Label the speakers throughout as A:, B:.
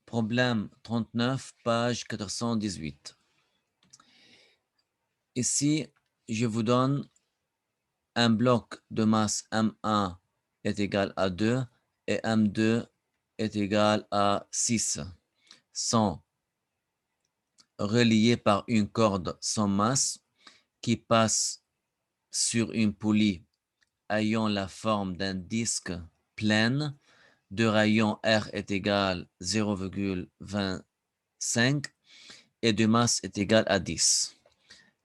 A: Problème 39, page 418. Ici, je vous donne un bloc de masse M1 est égal à 2 et M2 est égal à 6, sont reliés par une corde sans masse qui passe sur une poulie ayant la forme d'un disque plein de rayon R est égal à 0,25 et de masse est égal à 10.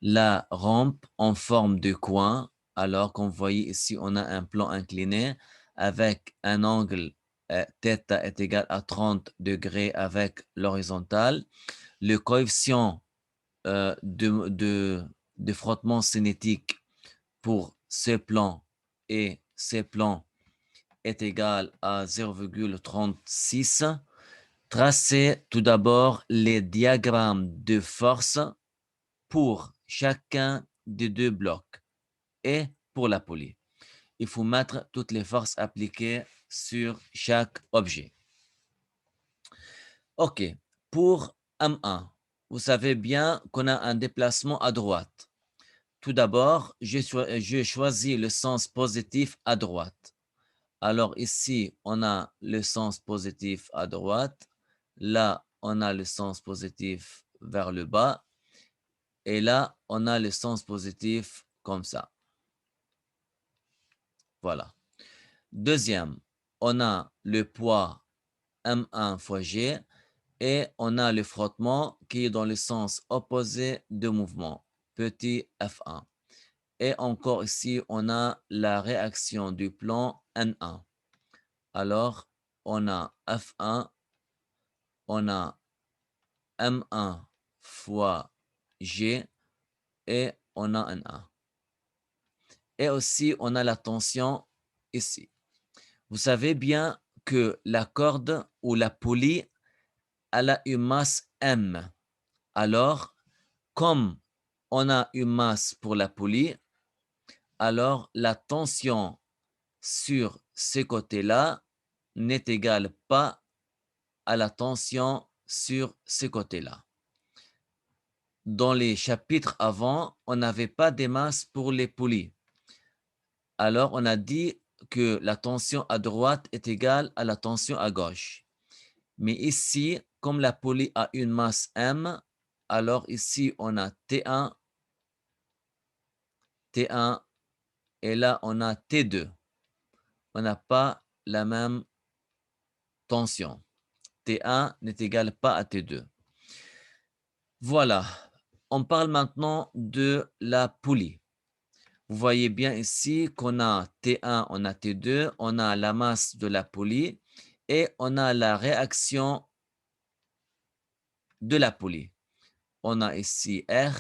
A: La rampe en forme de coin, alors qu'on voit ici, on a un plan incliné avec un angle θ est égal à 30 degrés avec l'horizontale. Le coefficient de frottement cinétique pour ce plan et ce plan est égal à 0,36. Tracez tout d'abord les diagrammes de force pour chacun des deux blocs et pour la poulie. Il faut mettre toutes les forces appliquées sur chaque objet. OK. Pour M1, vous savez bien qu'on a un déplacement à droite. Tout d'abord, je choisis le sens positif à droite. Alors ici, on a le sens positif à droite. Là, on a le sens positif vers le bas. Et là, on a le sens positif comme ça. Voilà. Deuxième, on a le poids M1 fois G et on a le frottement qui est dans le sens opposé de mouvement, petit F1. Et encore ici, on a la réaction du plan N1. Alors, on a F1, on a M1 fois G et on a N1. Et aussi, on a la tension ici. Vous savez bien que la corde ou la poulie, elle a une masse M. Alors, comme on a une masse pour la poulie, alors la tension sur ce côté-là n'est égale pas à la tension sur ce côté-là. Dans les chapitres avant, on n'avait pas de masse pour les poulies. Alors, on a dit que la tension à droite est égale à la tension à gauche. Mais ici, comme la poulie a une masse M, alors ici, on a T1, T1, et là, on a T2. On n'a pas la même tension. T1 n'est égal pas à T2. Voilà. On parle maintenant de la poulie. Vous voyez bien ici qu'on a T1, on a T2, on a la masse de la poulie et on a la réaction de la poulie. On a ici R,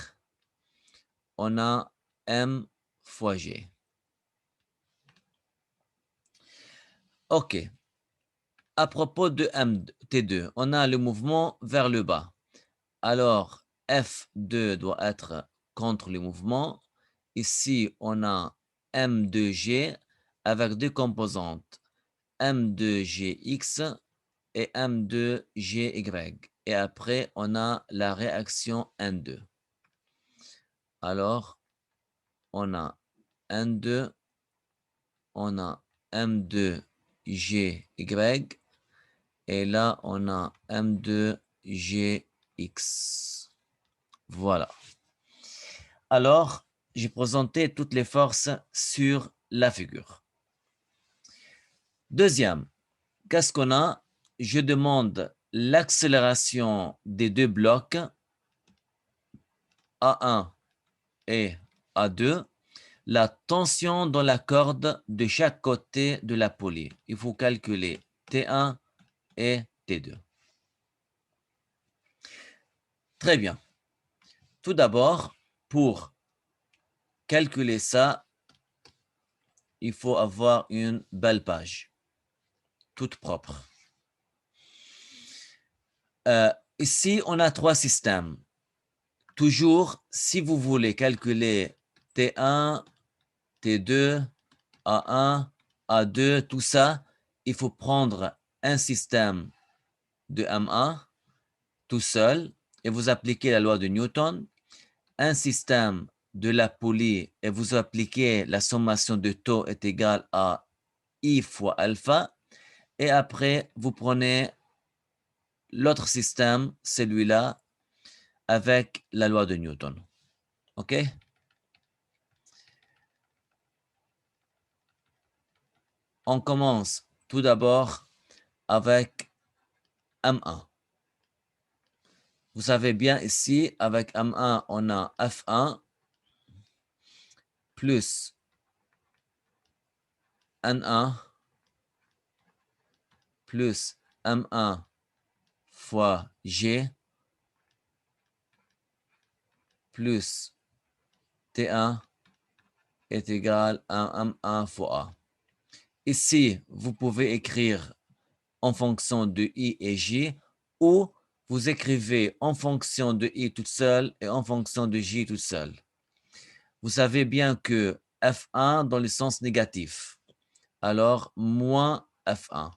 A: on a M fois G. OK. À propos de T2, on a le mouvement vers le bas. Alors, F2 doit être contre le mouvement. Ici, on a M2G avec deux composantes, M2GX et M2GY. Et après, on a la réaction N2. Alors, on a N2, on a M2GY et là, on a M2GX. Voilà. Alors, j'ai présenté toutes les forces sur la figure. Deuxième, qu'est-ce qu'on a? Je demande l'accélération des deux blocs A1 et A2, la tension dans la corde de chaque côté de la poulie. Il faut calculer T1 et T2. Très bien. Tout d'abord, pour calculer ça, il faut avoir une belle page, toute propre. Ici, on a trois systèmes. Toujours, si vous voulez calculer T1, T2, A1, A2, tout ça, il faut prendre un système de M1 tout seul et vous appliquez la loi de Newton, un système de la poulie et vous appliquez la sommation de taux est égale à I fois alpha, et après vous prenez l'autre système, celui-là, avec la loi de Newton. OK? On commence tout d'abord avec M1. Vous savez bien ici, avec M1, on a F1 plus N1 plus M1 fois G plus T1 est égal à M1 fois A. Ici, vous pouvez écrire en fonction de I et J, ou vous écrivez en fonction de I toute seule et en fonction de J toute seule. Vous savez bien que F1 dans le sens négatif, alors moins F1.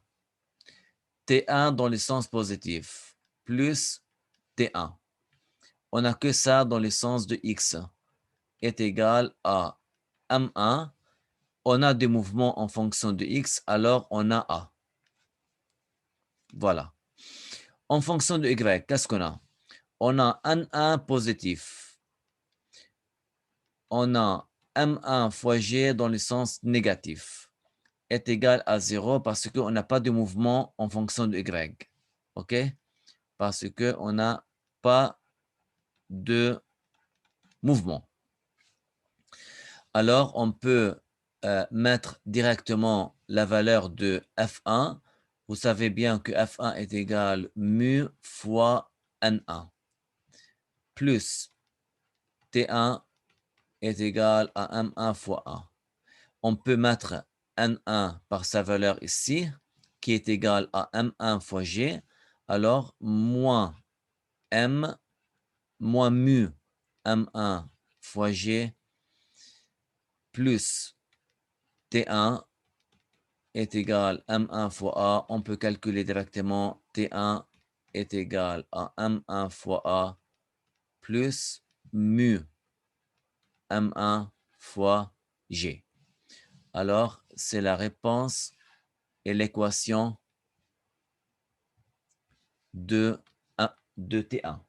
A: T1 dans le sens positif, plus T1. On n'a que ça dans le sens de X est égal à M1. On a des mouvements en fonction de X, alors on a A. Voilà. En fonction de Y, qu'est-ce qu'on a? On a N1 positif. On a M1 fois G dans le sens négatif est égal à 0 parce qu'on n'a pas de mouvement en fonction de Y. OK? Parce qu'on n'a pas de mouvement. Alors, on peut mettre directement la valeur de F1. Vous savez bien que F1 est égal mu fois N1 plus T1 est égal à M1 fois A. On peut mettre N1 par sa valeur ici, qui est égal à M1 fois G. Alors, moins M, moins mu M1 fois G plus T1 est égal à M1 fois A. On peut calculer directement T1 est égal à M1 fois A plus mu M1 fois G. Alors, c'est la réponse et l'équation de T1.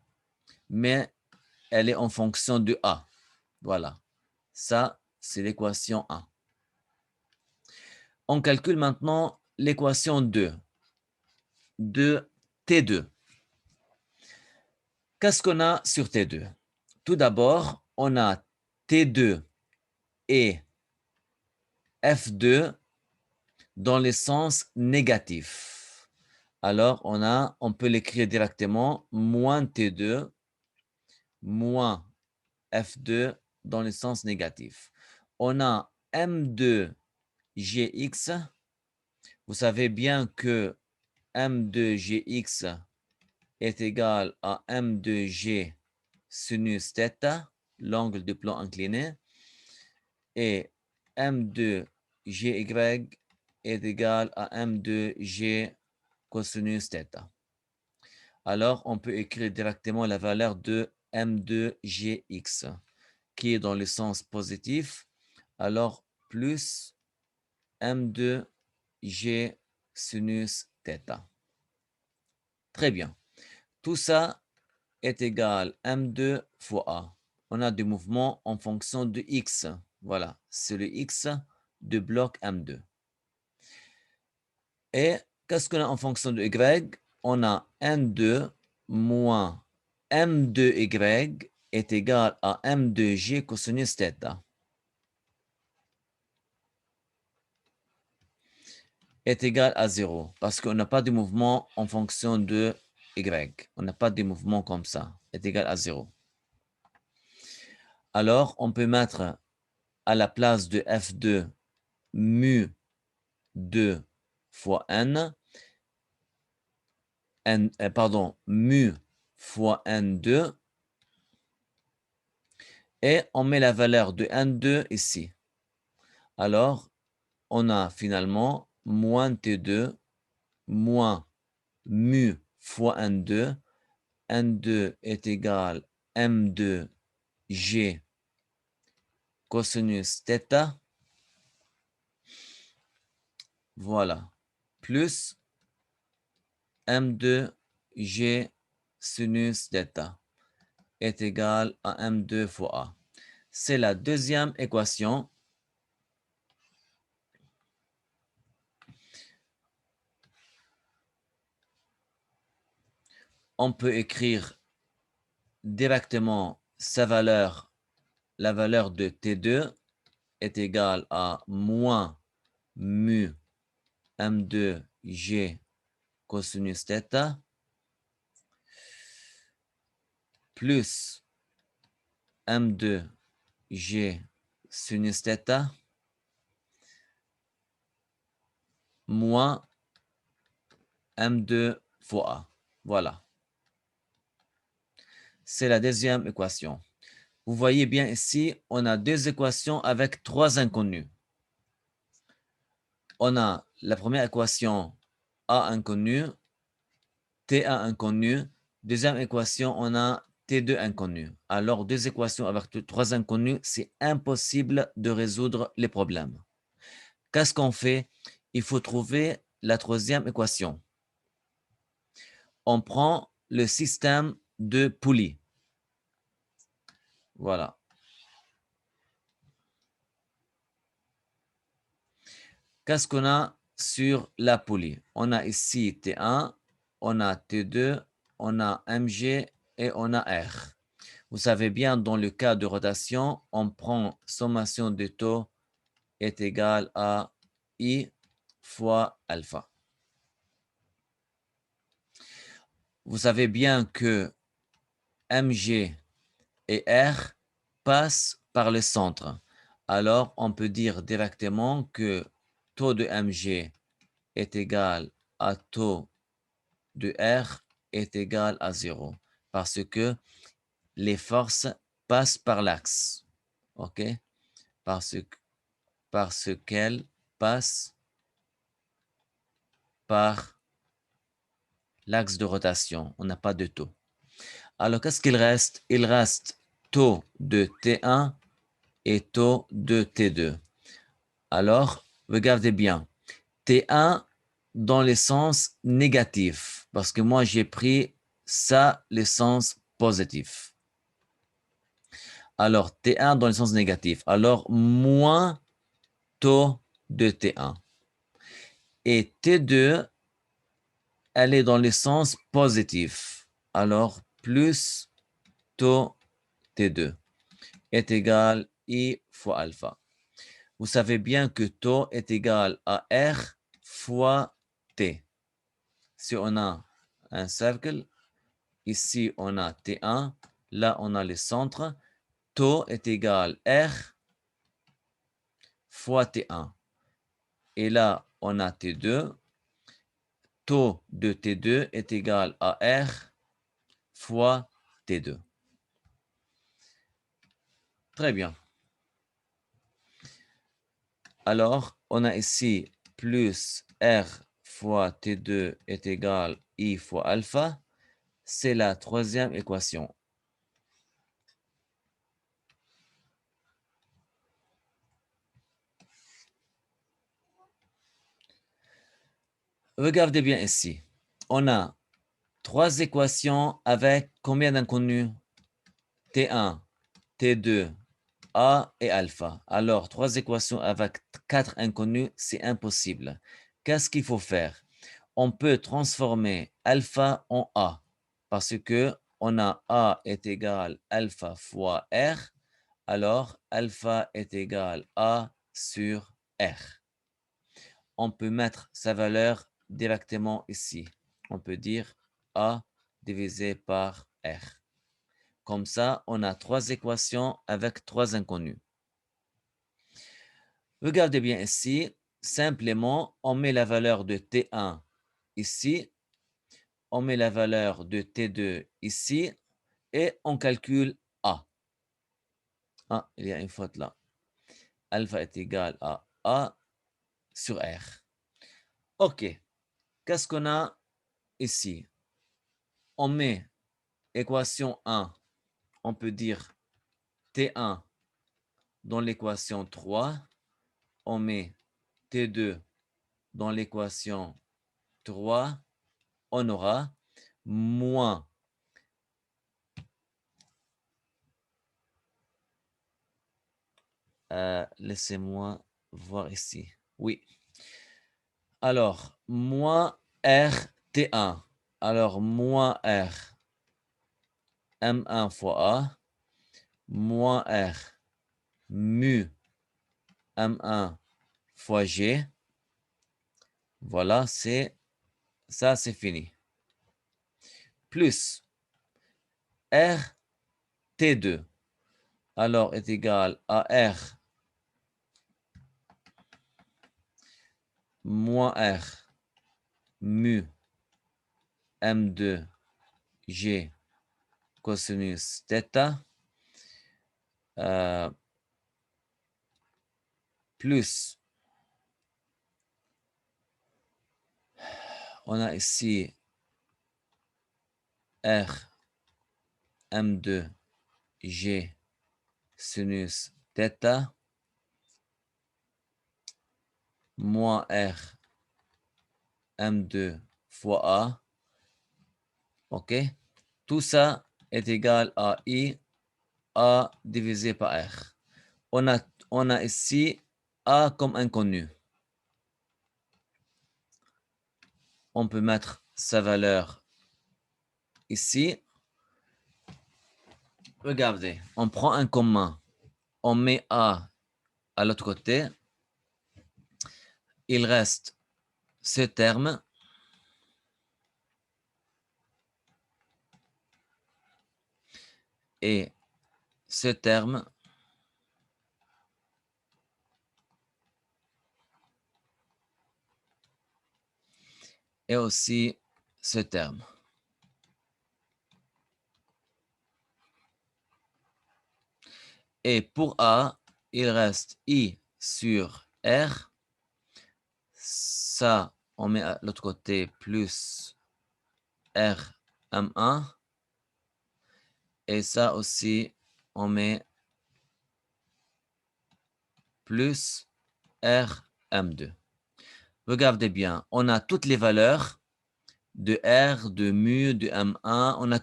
A: Mais elle est en fonction de A. Voilà. Ça, c'est l'équation 1. On calcule maintenant l'équation 2 de T2. Qu'est-ce qu'on a sur T2? Tout d'abord, on a T2 et F2 dans le sens négatif. Alors, on peut l'écrire directement, moins T2, moins F2 dans le sens négatif. On a M2 Gx. Vous savez bien que M2 Gx est égal à M2G sinus θ, l'angle de plan incliné, et M2GY est égal à M2G cosinus θ. Alors, on peut écrire directement la valeur de M2Gx, qui est dans le sens positif. Alors, plus M2G sinus θ. Très bien. Tout ça est égal à M2 fois A. On a des mouvements en fonction de X. Voilà, c'est le X de bloc M2. Et qu'est-ce qu'on a en fonction de Y? On a N2 moins M2Y est égal à M2G cosinus θ. Est égal à 0 parce qu'on n'a pas de mouvement en fonction de Y. On n'a pas de mouvement comme ça. Est égal à 0. Alors, on peut mettre à la place de F2 mu 2 fois N, mu fois N2, et on met la valeur de N2 ici. Alors, on a finalement moins T2 moins mu fois N2. N2 est égal à M2G cosinus θ. Voilà. Plus M2G sinus θ est égal à M2 fois A. C'est la deuxième équation. On peut écrire directement sa valeur. La valeur de T2 est égale à moins mu M2G cosinus θ plus M2G sinus θ moins M2 fois A. Voilà. C'est la deuxième équation. Vous voyez bien ici, on a deux équations avec trois inconnus. On a la première équation A inconnu, T1 inconnu. Deuxième équation, on a T2 inconnu. Alors, deux équations avec trois inconnus, c'est impossible de résoudre les problèmes. Qu'est-ce qu'on fait? Il faut trouver la troisième équation. On prend le système de poulies. Voilà. Qu'est-ce qu'on a sur la poulie? On a ici T1, on a T2, on a MG et on a R. Vous savez bien, dans le cas de rotation, on prend sommation de taux est égale à I fois alpha. Vous savez bien que MG et R passent par le centre. Alors, on peut dire directement que taux de MG est égal à taux de R est égal à 0 parce que les forces passent par l'axe. OK? Parce qu'elles passent par l'axe de rotation. On n'a pas de taux. Alors, qu'est-ce qu'il reste? Il reste taux de T1 et taux de T2. Alors, regardez bien. T1 dans le sens négatif, parce que moi, j'ai pris ça, le sens positif. Alors, T1 dans le sens négatif. Alors, moins taux de T1. Et T2, elle est dans le sens positif. Alors, plus taux T2 est égal I fois alpha. Vous savez bien que taux est égal à R fois T. Si on a un cercle, ici on a T1, là on a le centre, taux est égal à R fois T1. Et là on a T2, taux de T2 est égal à R fois T2. Très bien. Alors, on a ici plus R fois T2 est égal I fois alpha. C'est la troisième équation. Regardez bien ici. On a trois équations avec combien d'inconnus? T1, T2, A et alpha. Alors, trois équations avec quatre inconnus, c'est impossible. Qu'est-ce qu'il faut faire? On peut transformer alpha en A parce que on a A est égal alpha fois R. Alors, alpha est égal A sur R. On peut mettre sa valeur directement ici. On peut dire A divisé par R. Comme ça, on a trois équations avec trois inconnus. Regardez bien ici. Simplement, on met la valeur de T1 ici. On met la valeur de T2 ici. Et on calcule A. Ah, il y a une faute là. Alpha est égal à A sur R. OK. Qu'est-ce qu'on a ici? On met équation 1, on peut dire T1 dans l'équation 3, on met T2 dans l'équation 3, on aura moins laissez-moi voir ici. Oui. Alors, moins RT1. Alors, moins R, M1 fois A, moins R, mu M1 fois G. Voilà, c'est ça, c'est fini. Plus RT2, alors est égal à R moins R mu M2 G cosinus θ plus, on a ici R M2 G sinus θ moins R M2 fois A. OK? Tout ça est égal à I A divisé par R. On a ici A comme inconnu. On peut mettre sa valeur ici. Regardez, on prend un commun. On met A à l'autre côté. Il reste ce terme. Et ce terme. Et aussi ce terme. Et pour A, il reste I sur R. Ça, on met à l'autre côté plus R M1. Et ça aussi, on met plus R M2. Regardez bien, on a toutes les valeurs de R, de mu, de M1, on a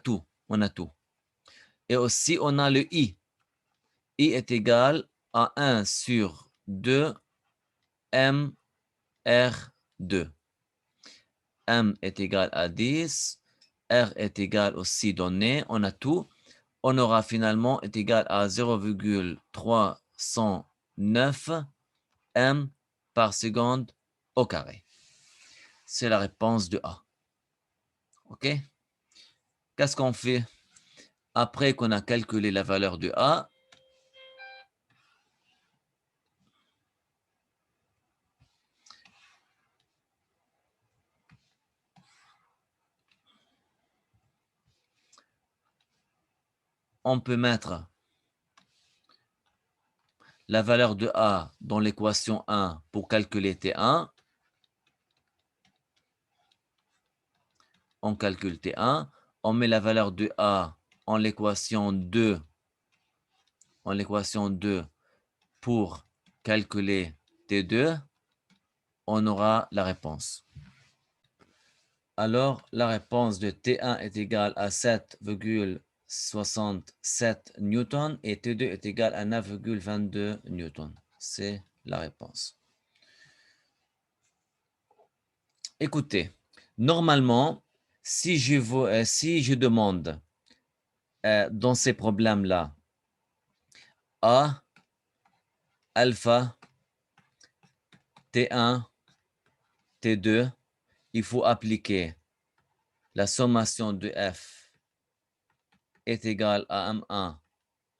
A: tout. Et aussi, on a le I. I est égal à 1 sur 2 M R2. M est égal à 10, R est égal aussi donné, on a tout. On aura finalement est égal à 0,309 M par seconde au carré. C'est la réponse de A. OK? Qu'est-ce qu'on fait? Après qu'on a calculé la valeur de A, on peut mettre la valeur de A dans l'équation 1 pour calculer T1. On calcule T1. On met la valeur de A en l'équation 2. Pour calculer T2. On aura la réponse. Alors, la réponse de T1 est égale à 7,67 newtons et T2 est égal à 9,22 newtons. C'est la réponse. Écoutez, normalement, si je demande dans ces problèmes-là A, alpha, T1, T2, il faut appliquer la sommation de F est égale à M1,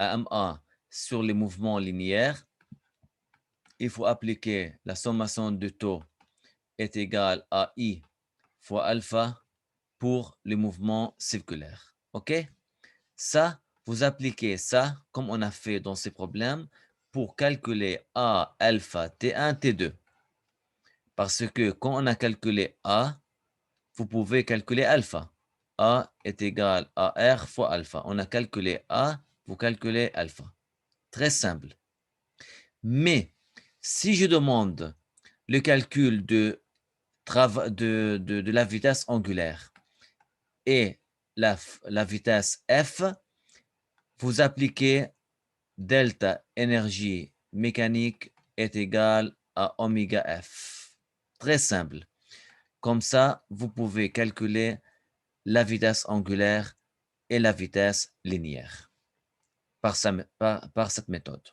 A: à MA sur les mouvements linéaires. Il faut appliquer la sommation de taux est égale à I fois alpha pour les mouvements circulaires. OK? Ça, vous appliquez ça comme on a fait dans ces problèmes pour calculer A, alpha, T1, T2. Parce que quand on a calculé A, vous pouvez calculer alpha. A est égal à R fois alpha. On a calculé A, vous calculez alpha. Très simple. Mais si je demande le calcul de la vitesse angulaire et la vitesse F, vous appliquez delta énergie mécanique est égal à oméga F. Très simple. Comme ça, vous pouvez calculer la vitesse angulaire et la vitesse linéaire par cette méthode.